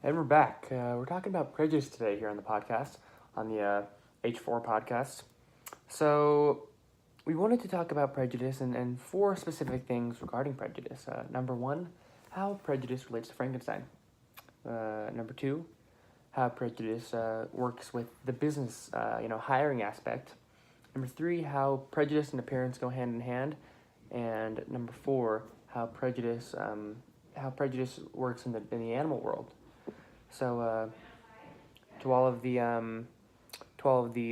And we're back. We're talking about prejudice today here on the podcast, on the H4 podcast. So, we wanted to talk about prejudice and four specific things regarding prejudice. Number one, how prejudice relates to Frankenstein. Number two, how prejudice works with the business, hiring aspect. Number three, how prejudice and appearance go hand in hand. And number four, how prejudice works in the animal world. So, to all of the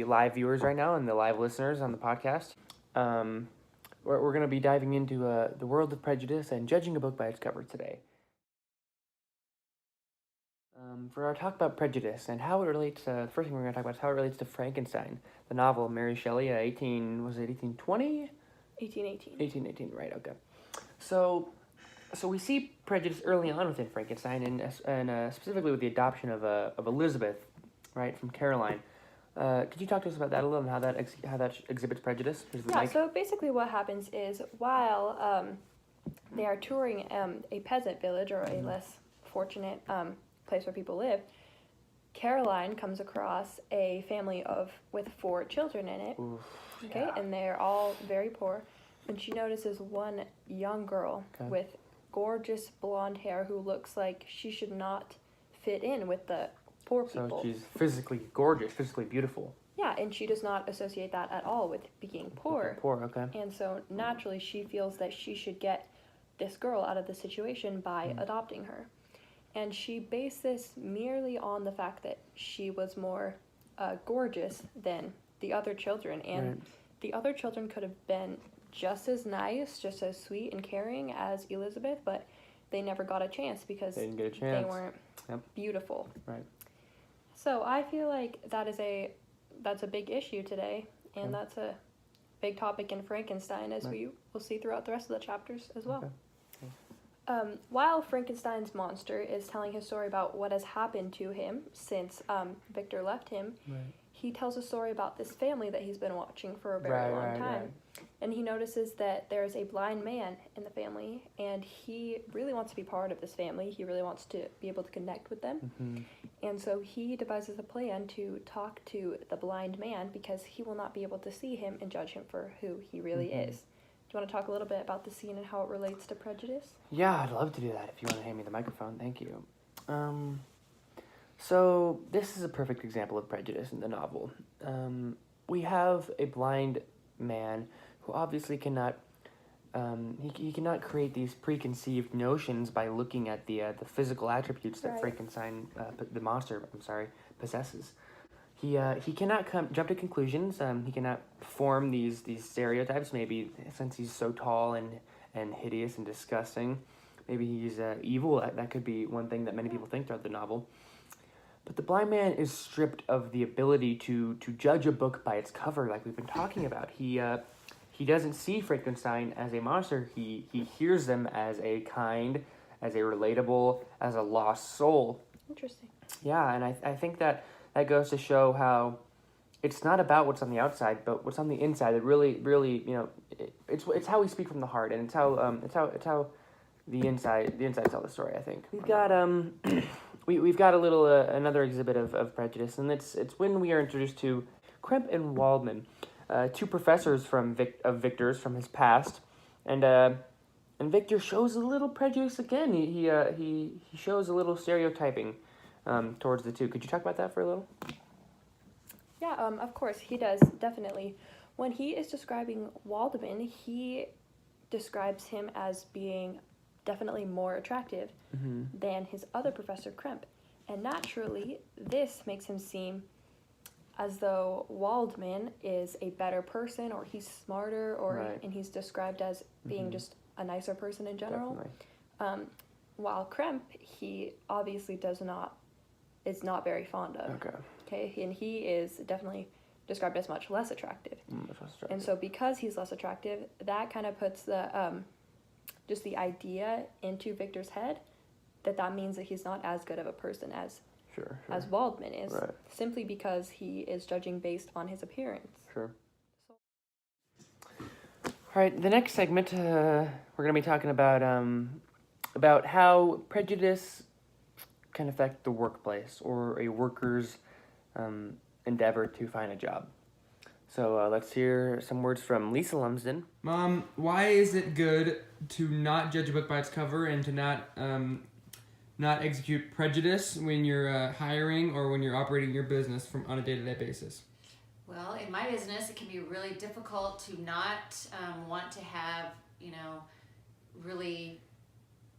live viewers right now and the live listeners on the podcast, we're going to be diving into the world of prejudice and judging a book by its cover today. For our talk about prejudice and how it relates, the first thing we're going to talk about is how it relates to Frankenstein, the novel of Mary Shelley, 1820? 1818. 1818, right? Okay. So we see prejudice early on within Frankenstein, and specifically with the adoption of Elizabeth, right, from Caroline. Could you talk to us about that a little and how that exhibits prejudice? So basically what happens is while they are touring a peasant village or a less fortunate place where people live, Caroline comes across a family with 4 children in it. Oof, okay, yeah. And they're all very poor. And she notices one young girl with gorgeous blonde hair who looks like she should not fit in with the poor people. So she's physically gorgeous, physically beautiful. Yeah, and she does not associate that at all with being poor. Poor, okay. And so naturally she feels that she should get this girl out of the situation by adopting her. And she based this merely on the fact that she was more gorgeous than the other children. And the other children could have been just as nice, just as sweet and caring as Elizabeth, but they never got a chance because they didn't get a chance. They weren't beautiful. Right. So I feel like that's a big issue today, and that's a big topic in Frankenstein, as we will see throughout the rest of the chapters as well. While Frankenstein's monster is telling his story about what has happened to him since Victor left him, he tells a story about this family that he's been watching for a very long time. And he notices that there's a blind man in the family, and he really wants to be part of this family. He really wants to be able to connect with them. Mm-hmm. And so he devises a plan to talk to the blind man because he will not be able to see him and judge him for who he really is. Do you want to talk a little bit about the scene and how it relates to prejudice? Yeah, I'd love to do that if you want to hand me the microphone. Thank you. So this is a perfect example of prejudice in the novel. We have a blind man who obviously cannot he cannot create these preconceived notions by looking at the physical attributes that Frankenstein, the monster, possesses. He cannot jump to conclusions. He cannot form these stereotypes. Maybe since he's so tall and hideous and disgusting, maybe he's evil. That could be one thing that many people think throughout the novel. But the blind man is stripped of the ability to judge a book by its cover, like we've been talking about. He doesn't see Frankenstein as a monster. He hears them as a kind, as a relatable, as a lost soul. Interesting. Yeah, and I think that goes to show how it's not about what's on the outside, but what's on the inside. It really, it's how we speak from the heart, and it's how the inside tell the story. I think we've got we've got a little another exhibit of prejudice, and it's when we are introduced to Kremp and Waldman, 2 professors of Victor's from his past, and Victor shows a little prejudice again. He shows a little stereotyping towards the 2. Could you talk about that for a little? Yeah, of course, he does, definitely. When he is describing Waldman, he describes him as being definitely more attractive than his other professor, Kremp. And naturally, this makes him seem as though Waldman is a better person, or he's smarter, and he's described as being just a nicer person in general. While Kremp, he obviously is not very fond of. Okay, and he is definitely described as much less attractive. And so because he's less attractive, that kind of puts the just the idea into Victor's head that means that he's not as good of a person as Waldman is, simply because he is judging based on his appearance. All right, the next segment we're going to be talking about how prejudice can affect the workplace or a worker's endeavor to find a job. So let's hear some words from Lisa Lumsden. Mom, why is it good to not judge a book by its cover and to not execute prejudice when you're hiring or when you're operating your business on a day-to-day basis? Well, in my business, it can be really difficult to not want to have, really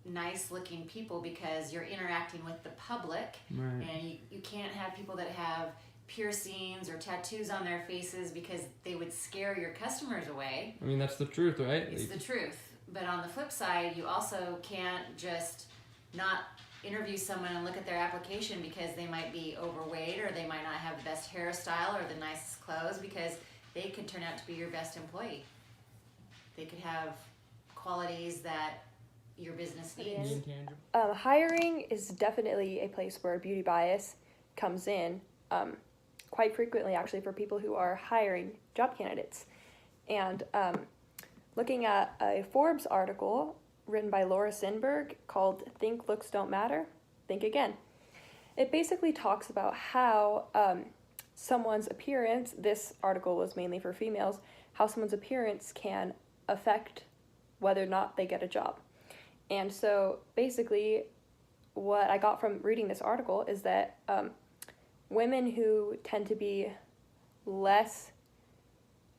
nice-looking people because you're interacting with the public. Right. And you can't have people that have piercings or tattoos on their faces because they would scare your customers away. I mean, that's the truth, right? It's the truth. But on the flip side, you also can't just not interview someone and look at their application because they might be overweight or they might not have the best hairstyle or the nicest clothes, because they could turn out to be your best employee. They could have qualities that your business needs. Hiring is definitely a place where beauty bias comes in, quite frequently actually, for people who are hiring job candidates. And looking at a Forbes article written by Laura Sinberg called "Think Looks Don't Matter, Think Again." It basically talks about how someone's appearance, this article was mainly for females, how someone's appearance can affect whether or not they get a job. And so basically what I got from reading this article is that women who tend to be less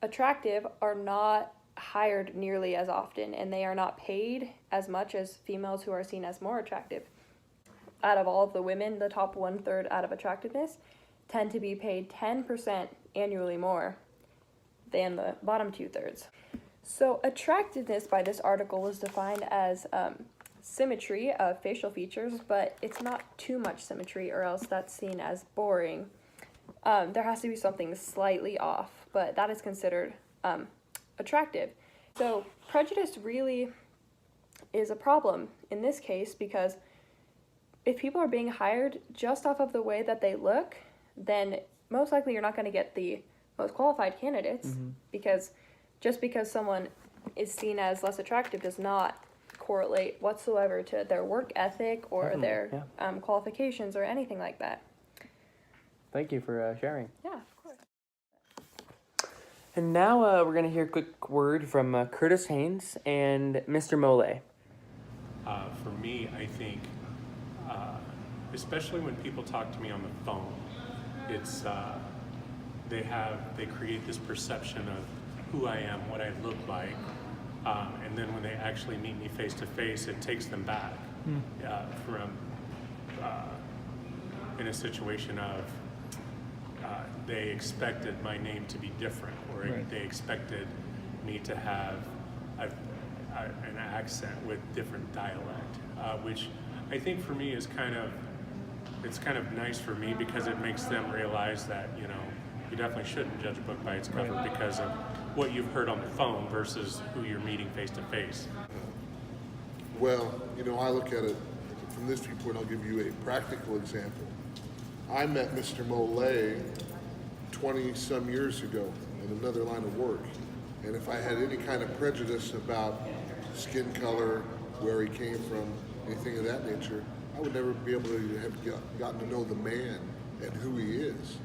attractive are not hired nearly as often, and they are not paid as much as females who are seen as more attractive. Out of all of the women, the top 1/3 out of attractiveness tend to be paid 10% annually more than the bottom 2/3. So attractiveness by this article was defined as symmetry of facial features, but it's not too much symmetry or else that's seen as boring. There has to be something slightly off, but that is considered attractive. So prejudice really is a problem in this case, because if people are being hired just off of the way that they look, then most likely you're not going to get the most qualified candidates, because just because someone is seen as less attractive does not correlate whatsoever to their work ethic or their qualifications or anything like that. Thank you for sharing. Yeah, of course. And now we're going to hear a quick word from Curtis Haynes and Mr. Mole. For me, I think, especially when people talk to me on the phone, it's they create this perception of who I am, what I look like, and then when they actually meet me face to face, it takes them back from in a situation of they expected my name to be different, or they expected me to have an accent with different dialect, which I think for me is it's kind of nice for me, because it makes them realize that, you definitely shouldn't judge a book by its cover because of what you've heard on the phone versus who you're meeting face to face. Well, I look at it from this viewpoint. I'll give you a practical example. I met Mr. Mole 20-some years ago in another line of work. And if I had any kind of prejudice about skin color, where he came from, anything of that nature, I would never be able to have gotten to know the man and who he is.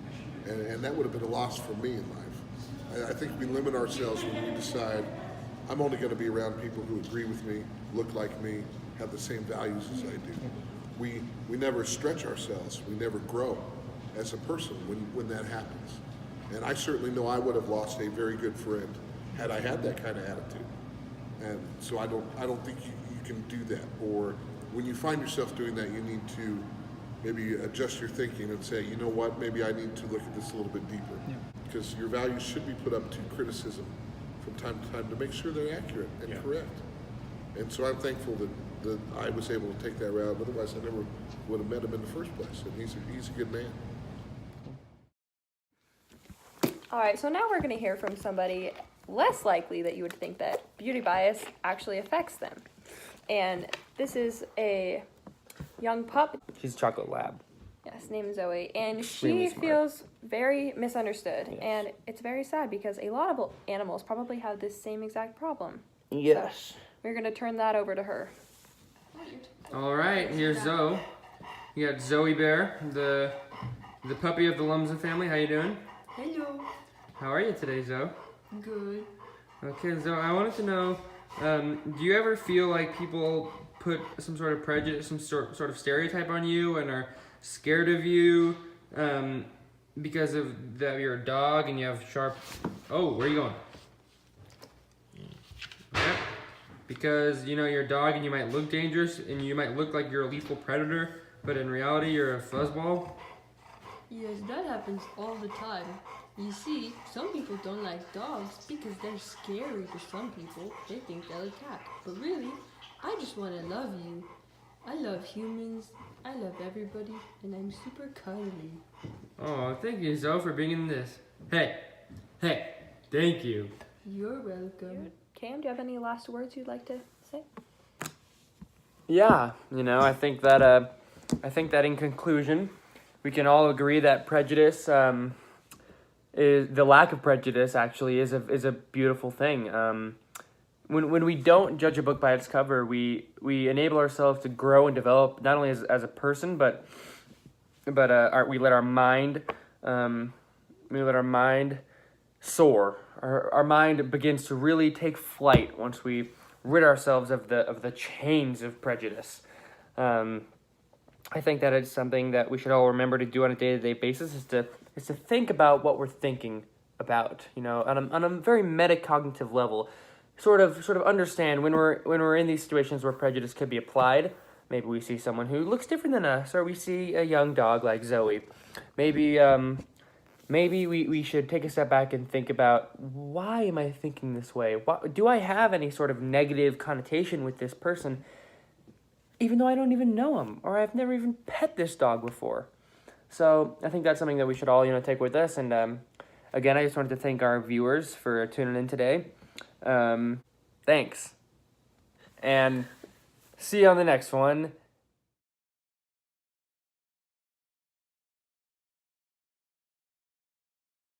And that would have been a loss for me in life. I think we limit ourselves when we decide, I'm only going to be around people who agree with me, look like me, have the same values as I do. We never stretch ourselves. We never grow as a person when that happens. And I certainly know I would have lost a very good friend had I had that kind of attitude. And so I don't think you can do that. Or when you find yourself doing that, you need to maybe adjust your thinking and say, you know what, maybe I need to look at this a little bit deeper. Yeah. Because your values should be put up to criticism from time to time to make sure they're accurate and correct. And so I'm thankful that I was able to take that route. Otherwise, I never would have met him in the first place. And he's a good man. All right, so now we're going to hear from somebody less likely that you would think that beauty bias actually affects them. And this is a young pup. She's a chocolate lab. Yes, named Zoe. And Extremely she smart. feels very misunderstood. Yes. And it's very sad because a lot of animals probably have this same exact problem. Yes. So we're going to turn that over to her. All right, here's Zoe. You got Zoe Bear, the puppy of the Lumsden family. How you doing? Hello. How are you today, Zoe? Good. Okay, Zoe, I wanted to know, do you ever feel like people put some sort of prejudice, some sort of stereotype on you and are scared of you because of that you're a dog and you have sharp... Oh, where are you going? Okay. Because, you know, you're a dog and you might look dangerous and you might look like you're a lethal predator, but in reality you're a fuzzball. Yes, that happens all the time. You see, some people don't like dogs because they're scary to some people. They think they'll attack. But really, I just want to love you. I love humans. I love everybody. And I'm super cuddly. Oh, thank you, Zoe, for being in this. Hey, thank you. You're welcome. Cam, do you have any last words you'd like to say? Yeah, you know, I think that in conclusion, we can all agree that prejudice, is the lack of prejudice actually is a beautiful thing. When we don't judge a book by its cover, we enable ourselves to grow and develop not only as a person, but we let our mind soar. Our mind begins to really take flight once we rid ourselves of the chains of prejudice. I think that it's something that we should all remember to do on a day-to-day basis is to think about what we're thinking about, you know, on a very metacognitive level. Sort of understand when we're in these situations where prejudice could be applied. Maybe we see someone who looks different than us, or we see a young dog like Zoe. Maybe we should take a step back and think about, why am I thinking this way? Do I have any sort of negative connotation with this person, even though I don't even know him, or I've never even pet this dog before? So I think that's something that we should all, you know, take with us. And again, I just wanted to thank our viewers for tuning in today. Thanks. And see you on the next one.